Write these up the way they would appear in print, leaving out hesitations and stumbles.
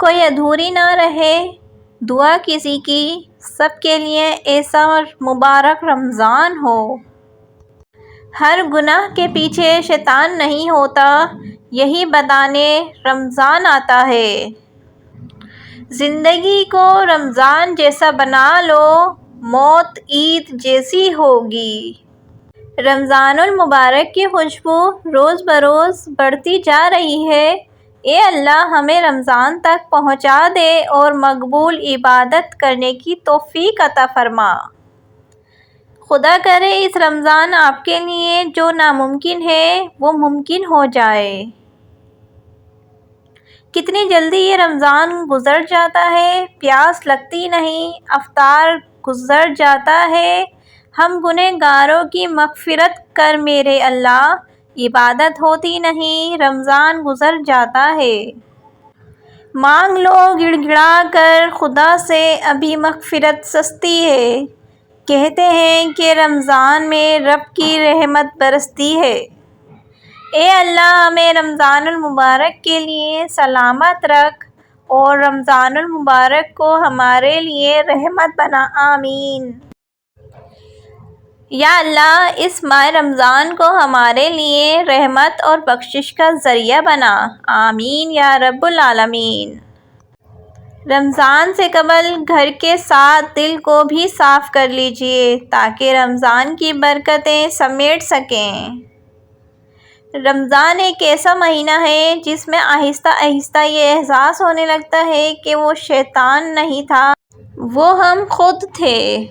کوئی ادھوری نہ رہے دعا کسی کی، سب کے لیے ایسا مبارک رمضان ہو۔ ہر گناہ کے پیچھے شیطان نہیں ہوتا، یہی بتانے رمضان آتا ہے۔ زندگی کو رمضان جیسا بنا لو، موت عید جیسی ہوگی۔ رمضان المبارک کی خوشبو روز بروز بڑھتی جا رہی ہے۔ اے اللہ ہمیں رمضان تک پہنچا دے اور مقبول عبادت کرنے کی توفیق عطا فرما۔ خدا کرے اس رمضان آپ کے لیے جو ناممکن ہے وہ ممکن ہو جائے۔ کتنی جلدی یہ رمضان گزر جاتا ہے، پیاس لگتی نہیں، افطار گزر جاتا ہے۔ ہم گنہگاروں کی مغفرت کر میرے اللہ، عبادت ہوتی نہیں، رمضان گزر جاتا ہے۔ مانگ لو گڑ گڑا کر خدا سے، ابھی مغفرت سستی ہے۔ کہتے ہیں کہ رمضان میں رب کی رحمت برستی ہے۔ اے اللہ ہمیں رمضان المبارک کے لیے سلامت رکھ اور رمضان المبارک کو ہمارے لیے رحمت بنا، آمین۔ یا اللہ اس ماہ رمضان کو ہمارے لیے رحمت اور بخشش کا ذریعہ بنا، آمین یا رب العالمین۔ رمضان سے قبل گھر کے ساتھ دل کو بھی صاف کر لیجیے تاکہ رمضان کی برکتیں سمیٹ سکیں۔ رمضان ایک ایسا مہینہ ہے جس میں آہستہ آہستہ یہ احساس ہونے لگتا ہے کہ وہ شیطان نہیں تھا، وہ ہم خود تھے۔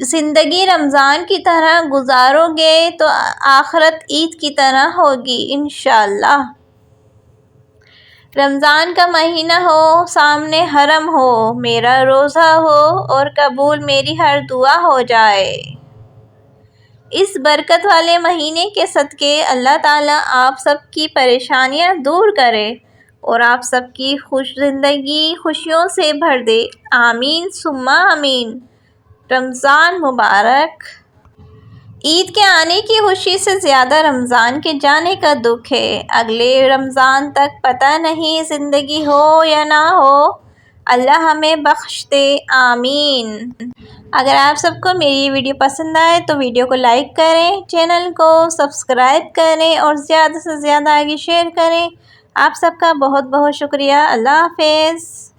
زندگی رمضان کی طرح گزارو گے تو آخرت عید کی طرح ہوگی انشاءاللہ۔ رمضان کا مہینہ ہو، سامنے حرم ہو، میرا روزہ ہو اور قبول میری ہر دعا ہو جائے۔ اس برکت والے مہینے کے صدقے اللہ تعالیٰ آپ سب کی پریشانیاں دور کرے اور آپ سب کی زندگی خوشیوں سے بھر دے، آمین ثم آمین۔ رمضان مبارک۔ عید کے آنے کی خوشی سے زیادہ رمضان کے جانے کا دکھ ہے۔ اگلے رمضان تک پتہ نہیں زندگی ہو یا نہ ہو، اللہ ہمیں بخش دے، آمین۔ اگر آپ سب کو میری یہ ویڈیو پسند آئے تو ویڈیو کو لائک کریں، چینل کو سبسکرائب کریں اور زیادہ سے زیادہ آگے شیئر کریں۔ آپ سب کا بہت بہت شکریہ۔ اللہ حافظ۔